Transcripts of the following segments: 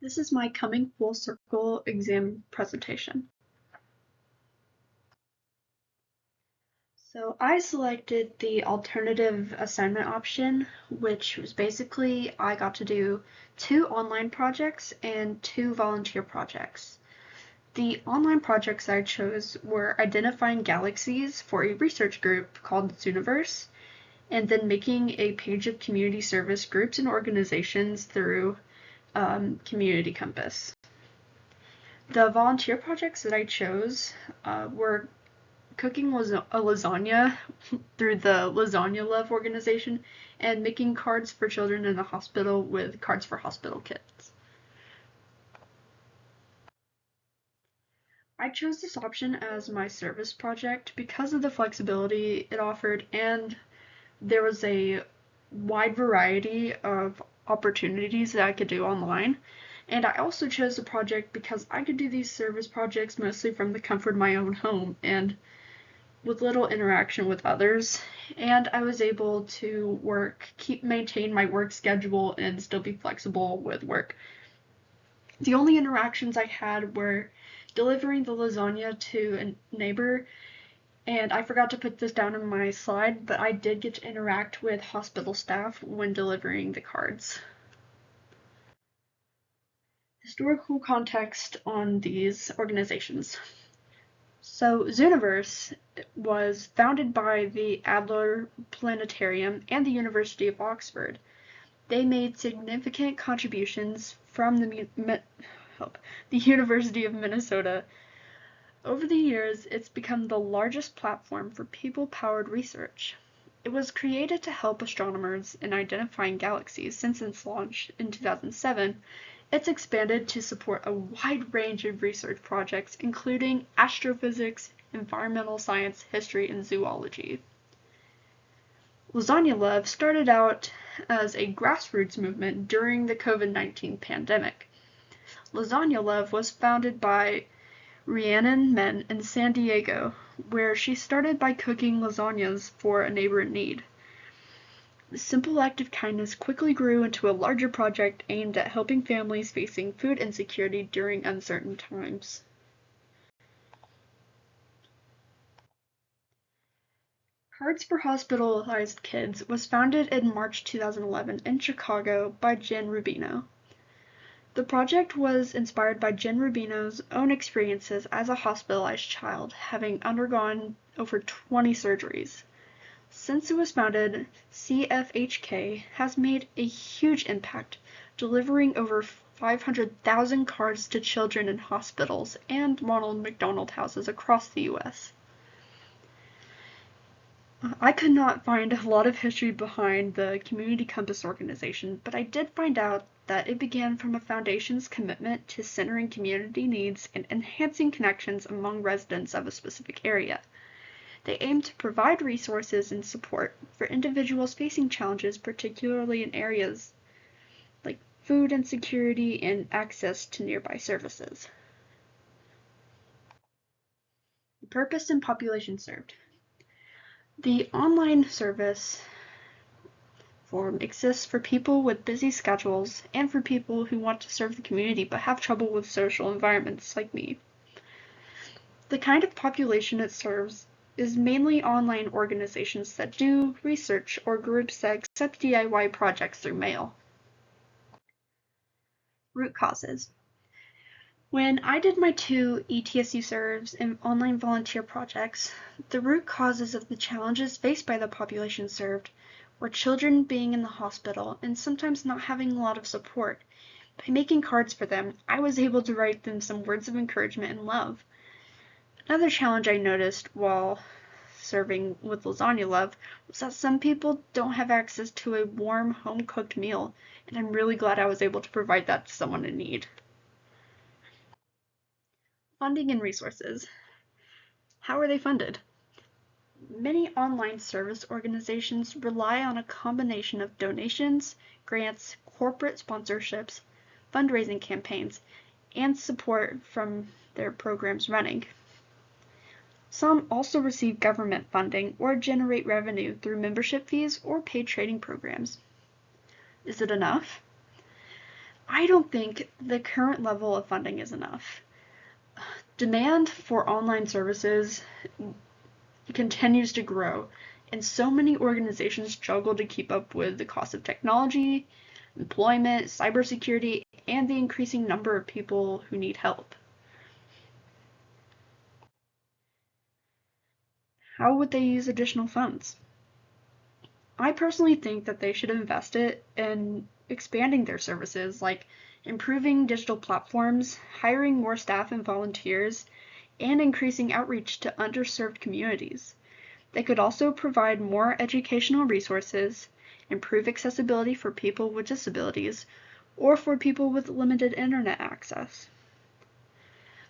This is my coming full circle exam presentation. So I selected the alternative assignment option, which was basically I got to do 2 online projects and 2 volunteer projects. The online projects I chose were identifying galaxies for a research group called Zooniverse, and then making a page of community service groups and organizations through Community Compass. The volunteer projects that I chose were cooking a lasagna through the Lasagna Love organization and making cards for children in the hospital with Cards for Hospital kits. I chose this option as my service project because of the flexibility it offered, and there was a wide variety of opportunities that I could do online. And I also chose the project because I could do these service projects mostly from the comfort of my own home and with little interaction with others. And I was able to maintain my work schedule and still be flexible with work. The only interactions I had were delivering the lasagna to a neighbor, and I forgot to put this down in my slide, but I did get to interact with hospital staff when delivering the cards. Historical context on these organizations. So Zooniverse was founded by the Adler Planetarium and the University of Oxford. They made significant contributions from the University of Minnesota. Over the years, it's become the largest platform for people-powered research. It was created to help astronomers in identifying galaxies. Since its launch in 2007, it's expanded to support a wide range of research projects, including astrophysics, environmental science, history, and zoology. Lasagna Love started out as a grassroots movement during the COVID-19 pandemic. Lasagna Love was founded by Rhiannon Men in San Diego, where she started by cooking lasagnas for a neighbor in need. The simple act of kindness quickly grew into a larger project aimed at helping families facing food insecurity during uncertain times. Cards for Hospitalized Kids was founded in March 2011 in Chicago by Jen Rubino. The project was inspired by Jen Rubino's own experiences as a hospitalized child, having undergone over 20 surgeries. Since it was founded, CFHK has made a huge impact, delivering over 500,000 cards to children in hospitals and Ronald McDonald houses across the U.S. I could not find a lot of history behind the Community Compass organization, but I did find out that it began from a foundation's commitment to centering community needs and enhancing connections among residents of a specific area. They aim to provide resources and support for individuals facing challenges, particularly in areas like food insecurity and access to nearby services. The purpose and population served. The online service form exists for people with busy schedules and for people who want to serve the community but have trouble with social environments like me. The kind of population it serves is mainly online organizations that do research or groups that accept DIY projects through mail. Root causes. When I did my 2 ETSU serves and online volunteer projects, the root causes of the challenges faced by the population served were children being in the hospital and sometimes not having a lot of support. By making cards for them, I was able to write them some words of encouragement and love. Another challenge I noticed while serving with Lasagna Love was that some people don't have access to a warm, home-cooked meal, and I'm really glad I was able to provide that to someone in need. Funding and resources. How are they funded? Many online service organizations rely on a combination of donations, grants, corporate sponsorships, fundraising campaigns, and support from their programs running. Some also receive government funding or generate revenue through membership fees or paid training programs. Is it enough? I don't think the current level of funding is enough. Demand for online services continues to grow, and so many organizations struggle to keep up with the cost of technology, employment, cybersecurity, and the increasing number of people who need help. How would they use additional funds? I personally think that they should invest it in expanding their services, like improving digital platforms, hiring more staff and volunteers, and increasing outreach to underserved communities. They could also provide more educational resources, improve accessibility for people with disabilities, or for people with limited internet access.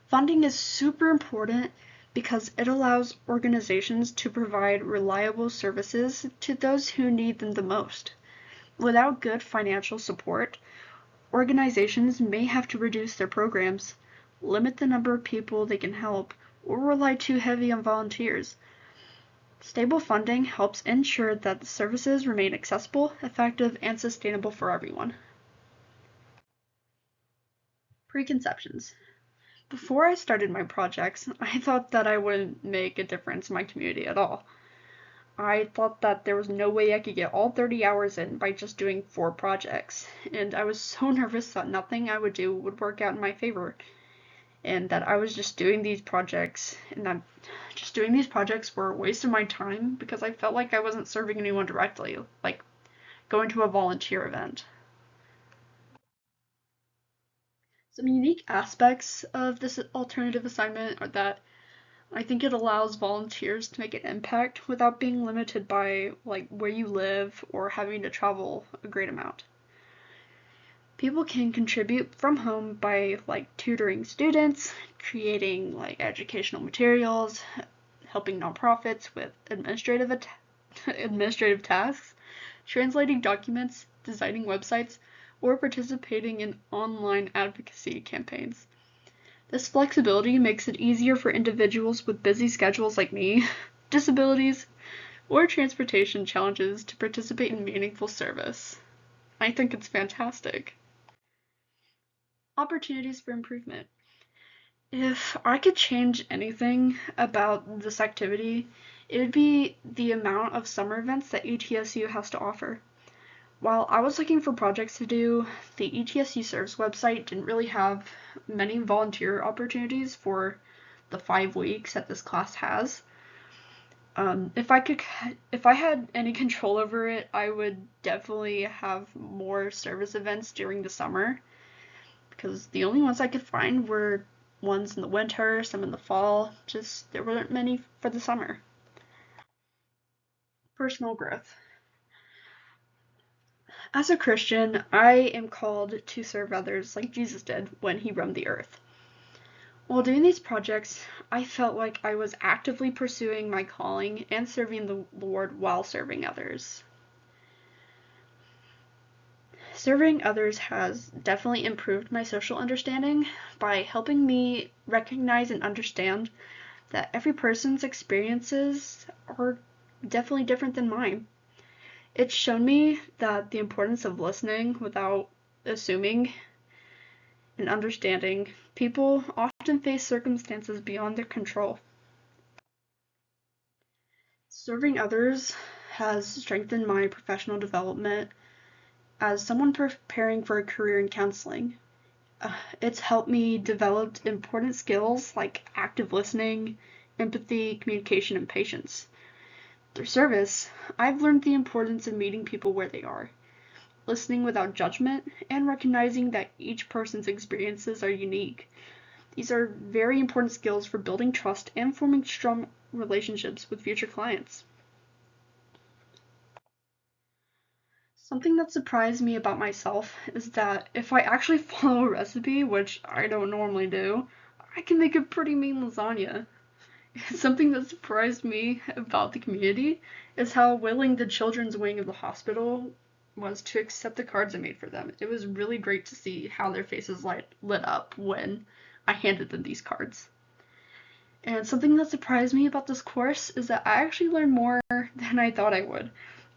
Funding is super important because it allows organizations to provide reliable services to those who need them the most. Without good financial support, organizations may have to reduce their programs, limit the number of people they can help, or rely too heavy on volunteers. Stable funding helps ensure that the services remain accessible, effective, and sustainable for everyone. Preconceptions. Before I started my projects, I thought that I wouldn't make a difference in my community at all. I thought that there was no way I could get all 30 hours in by just doing 4 projects, and I was so nervous that nothing I would do would work out in my favor, and that I was just doing these projects, and that just doing these projects were a waste of my time because I felt like I wasn't serving anyone directly, like going to a volunteer event. Some unique aspects of this alternative assignment are that I think it allows volunteers to make an impact without being limited by like where you live or having to travel a great amount. People can contribute from home by like tutoring students, creating like educational materials, helping nonprofits with administrative tasks, translating documents, designing websites, or participating in online advocacy campaigns. This flexibility makes it easier for individuals with busy schedules like me, disabilities, or transportation challenges to participate in meaningful service. I think it's fantastic. Opportunities for improvement. If I could change anything about this activity, it would be the amount of summer events that ETSU has to offer. While I was looking for projects to do, the ETSU Serves website didn't really have many volunteer opportunities for the 5 weeks that this class has. If I had any control over it, I would definitely have more service events during the summer, because the only ones I could find were ones in the winter, some in the fall, just there weren't many for the summer. Personal growth. As a Christian, I am called to serve others like Jesus did when he roamed the earth. While doing these projects, I felt like I was actively pursuing my calling and serving the Lord while serving others. Serving others has definitely improved my social understanding by helping me recognize and understand that every person's experiences are definitely different than mine. It's shown me that the importance of listening without assuming and understanding people often face circumstances beyond their control. Serving others has strengthened my professional development as someone preparing for a career in counseling. It's helped me develop important skills like active listening, empathy, communication, and patience. Through service, I've learned the importance of meeting people where they are, listening without judgment, and recognizing that each person's experiences are unique. These are very important skills for building trust and forming strong relationships with future clients. Something that surprised me about myself is that if I actually follow a recipe, which I don't normally do, I can make a pretty mean lasagna. Something that surprised me about the community is how willing the children's wing of the hospital was to accept the cards I made for them. It was really great to see how their faces lit up when I handed them these cards. And something that surprised me about this course is that I actually learned more than I thought I would.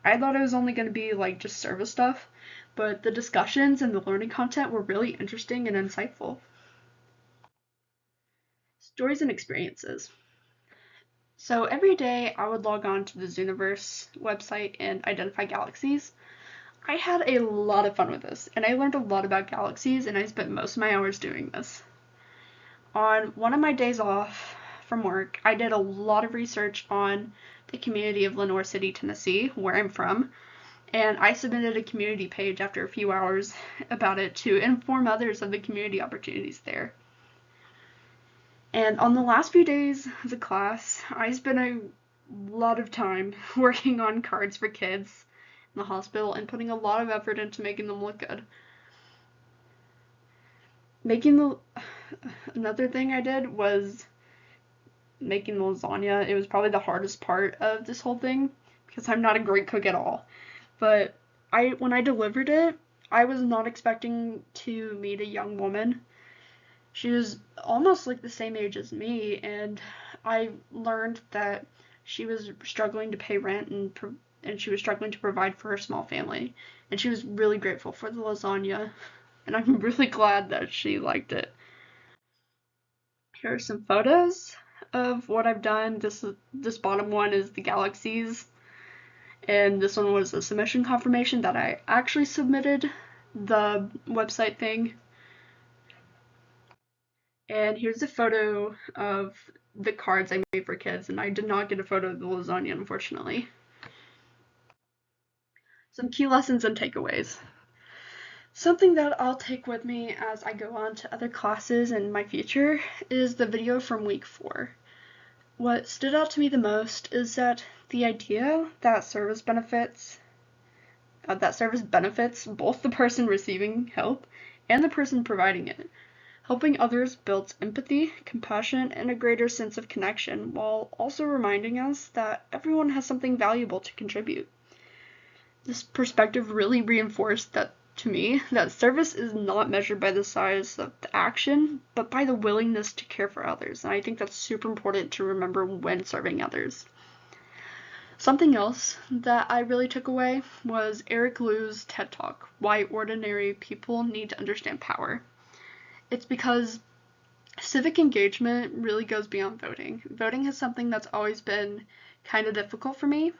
I thought it was only going to be like just service stuff, but the discussions and the learning content were really interesting and insightful. Stories and experiences. So every day I would log on to the Zooniverse website and identify galaxies. I had a lot of fun with this, and I learned a lot about galaxies, and I spent most of my hours doing this. On one of my days off from work, I did a lot of research on the community of Lenoir City, Tennessee, where I'm from, and I submitted a community page after a few hours about it to inform others of the community opportunities there. And on the last few days of the class, I spent a lot of time working on cards for kids in the hospital and putting a lot of effort into making them look good. Another thing I did was making the lasagna. It was probably the hardest part of this whole thing because I'm not a great cook at all. But when I delivered it, I was not expecting to meet a young woman. She was almost like the same age as me, and I learned that she was struggling to pay rent and she was struggling to provide for her small family. And she was really grateful for the lasagna, and I'm really glad that she liked it. Here are some photos of what I've done. This bottom one is the galaxies, and this one was a submission confirmation that I actually submitted the website thing. And here's a photo of the cards I made for kids, and I did not get a photo of the lasagna, unfortunately. Some key lessons and takeaways. Something that I'll take with me as I go on to other classes in my future is the video from week 4. What stood out to me the most is that the idea that service benefits both the person receiving help and the person providing it. Helping others builds empathy, compassion, and a greater sense of connection, while also reminding us that everyone has something valuable to contribute. This perspective really reinforced that to me that service is not measured by the size of the action, but by the willingness to care for others, and I think that's super important to remember when serving others. Something else that I really took away was Eric Liu's TED Talk, Why Ordinary People Need to Understand Power. It's because civic engagement really goes beyond voting. Voting is something that's always been kind of difficult for me,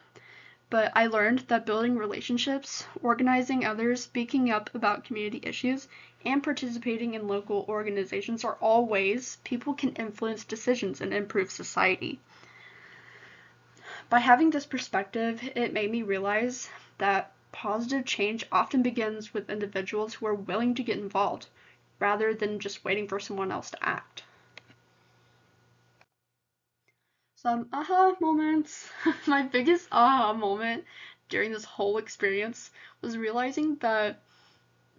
but I learned that building relationships, organizing others, speaking up about community issues, and participating in local organizations are all ways people can influence decisions and improve society. By having this perspective, it made me realize that positive change often begins with individuals who are willing to get involved, rather than just waiting for someone else to act. Some aha moments. My biggest aha moment during this whole experience was realizing that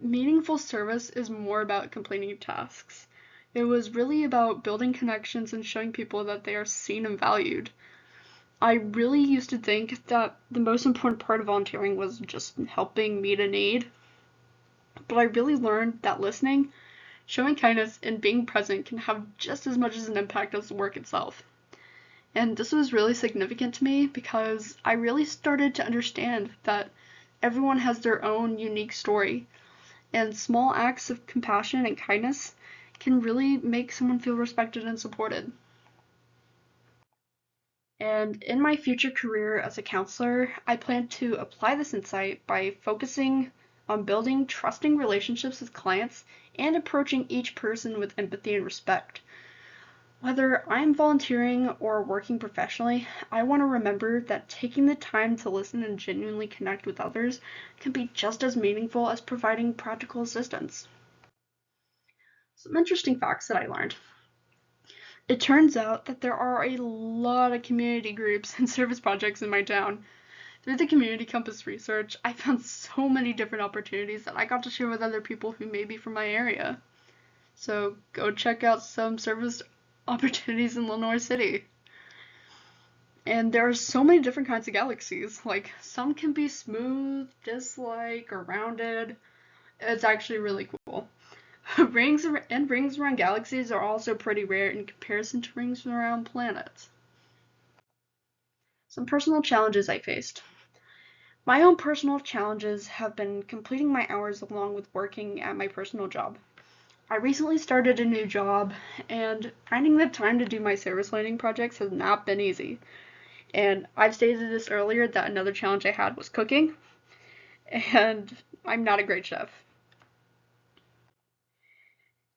meaningful service is more about completing tasks. It was really about building connections and showing people that they are seen and valued. I really used to think that the most important part of volunteering was just helping meet a need, but I really learned that listening, showing kindness, and being present can have just as much as an impact as the work itself. And this was really significant to me because I really started to understand that everyone has their own unique story, and small acts of compassion and kindness can really make someone feel respected and supported. And in my future career as a counselor, I plan to apply this insight by focusing on building trusting relationships with clients and approaching each person with empathy and respect. Whether I'm volunteering or working professionally, I want to remember that taking the time to listen and genuinely connect with others can be just as meaningful as providing practical assistance. Some interesting facts that I learned. It turns out that there are a lot of community groups and service projects in my town. Through the community compass research, I found so many different opportunities that I got to share with other people who may be from my area. So go check out some service opportunities in Lenoir City. And there are so many different kinds of galaxies. Like, some can be smooth, disc-like, or rounded. It's actually really cool. Rings around galaxies are also pretty rare in comparison to rings around planets. Some personal challenges I faced. My own personal challenges have been completing my hours along with working at my personal job. I recently started a new job, and finding the time to do my service learning projects has not been easy. And I've stated this earlier that another challenge I had was cooking, and I'm not a great chef.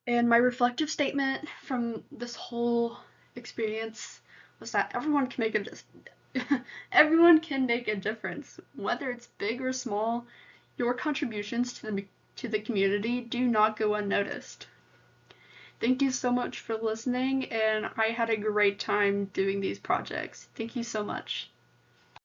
And my reflective statement from this whole experience was that everyone can make a difference, whether it's big or small. Your contributions to the community do not go unnoticed. Thank you so much for listening, and I had a great time doing these projects. Thank you so much.